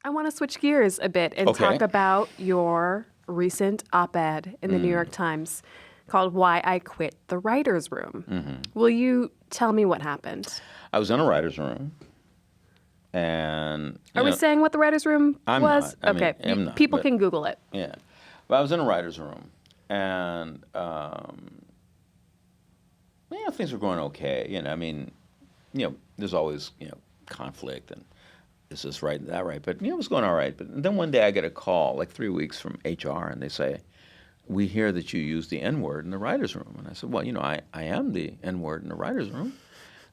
I want to switch gears a bit and talk about your recent op-ed in the New York Times called Why I Quit the Writer's Room. Will you tell me what happened? I was in a writer's room, and... Are we saying what the writer's room was? Not. Okay, I'm not, people can Google it. Yeah. But I was in a writer's room, and, things were going okay. There's always, conflict, and is this right and that right? But, it was going all right. But then one day I get a call, like 3 weeks from HR, and they say, we hear that you use the N-word in the writer's room. And I said, well, I am the N-word in the writer's room.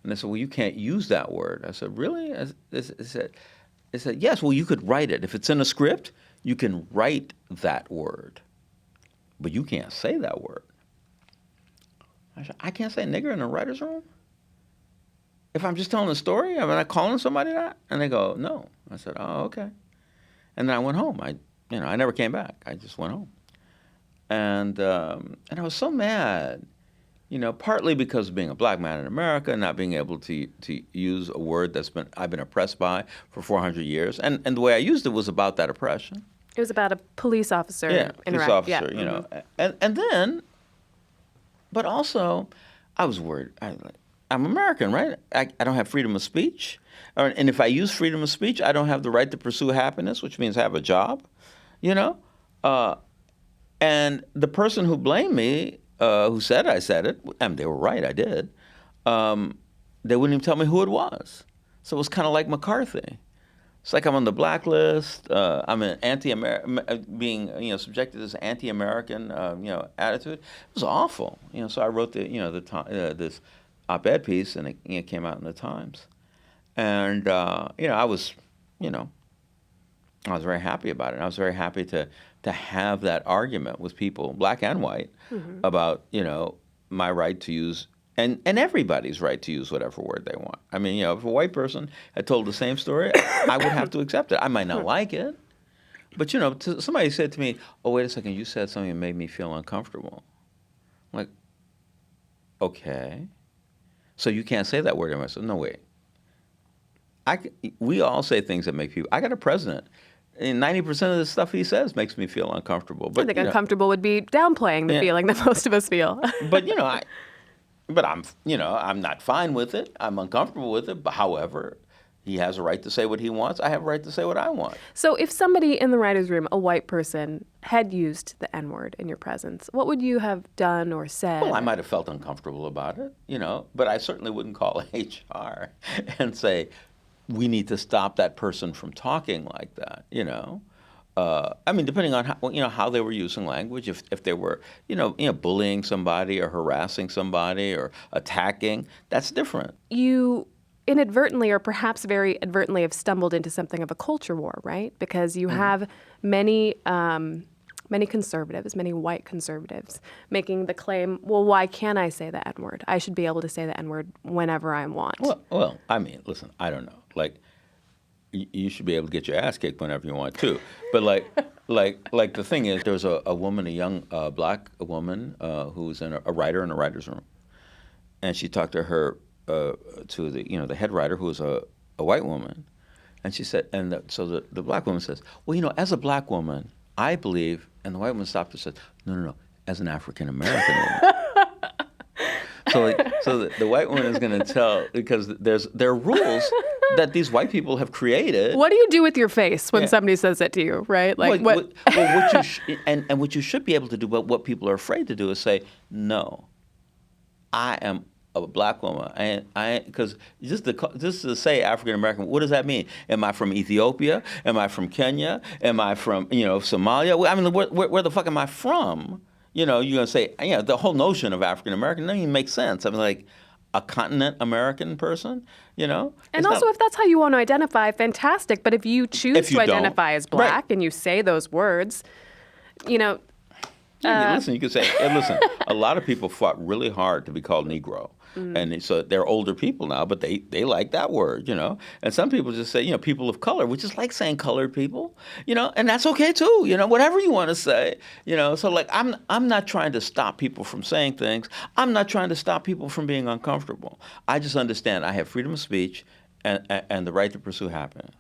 And they said, well, you can't use that word. I said, really? They said, yes, well, you could write it. If it's in a script, you can write that word. But you can't say that word. I said, I can't say nigger in a writer's room? If I'm just telling a story, am I calling somebody that? And they go, no. I said, oh, okay. And then I went home. I never came back. I just went home. And I was so mad, partly because of being a black man in America, not being able to use a word I've been oppressed by for 400 years. And the way I used it was about that oppression. It was about a police officer. Yeah, police officer, And then, but also, I was worried. I'm American, right? I don't have freedom of speech. And if I use freedom of speech, I don't have the right to pursue happiness, which means have a job, And the person who blamed me, who said I said it, and they were right, I did, they wouldn't even tell me who it was. So it was kind of like McCarthy. It's like I'm on the blacklist. I'm an anti-American, being subjected to this anti-American attitude. It was awful. So I wrote this op-ed piece, and it came out in the Times. And I was very happy about it. I was very happy to have that argument with people, black and white, about my right to use. And everybody's right to use whatever word they want. I mean, if a white person had told the same story, I would have to accept it. I might not like it. But, somebody said to me, oh, wait a second, you said something that made me feel uncomfortable. I'm like, okay. So you can't say that word to myself. No, wait. We all say things that make people... I got a president, and 90% of the stuff he says makes me feel uncomfortable. But, I think uncomfortable would be downplaying the feeling that most of us feel. But I'm not fine with it. I'm uncomfortable with it. But however, he has a right to say what he wants. I have a right to say what I want. So if somebody in the writer's room, a white person, had used the N-word in your presence, what would you have done or said? Well, I might have felt uncomfortable about it, but I certainly wouldn't call HR and say, we need to stop that person from talking like that, depending on how they were using language, if they were, bullying somebody or harassing somebody or attacking, that's different. You inadvertently or perhaps very advertently have stumbled into something of a culture war, right? Because you have many conservatives, many white conservatives, making the claim, well, why can't I say the N-word? I should be able to say the N-word whenever I want. Well, listen, I don't know. You should be able to get your ass kicked whenever you want to. But like the thing is, there's a woman, a young black woman who's a writer in a writer's room, and she talked to her to the head writer, who was a white woman, and she said, so the black woman says, well, as a black woman, I believe, and the white woman stopped and said, no, as an African American woman. So the white woman is going to tell, because there are rules that these white people have created. What do you do with your face when somebody says that to you, right? Like what what you should be able to do, but what people are afraid to do is say, no, I am a black woman, because just to say African American, what does that mean? Am I from Ethiopia? Am I from Kenya? Am I from Somalia? I mean, where the fuck am I from? You're gonna say the whole notion of African American doesn't even make sense. I mean, like a continent American person, And also, if that's how you want to identify, fantastic. But if you choose to identify as black and you say those words, listen, you could say, listen, a lot of people fought really hard to be called Negro. And so they're older people now, but they like that word, And some people just say, people of color, which is like saying colored people, and that's okay too, whatever you want to say, So like I'm not trying to stop people from saying things. I'm not trying to stop people from being uncomfortable. I just understand I have freedom of speech and the right to pursue happiness.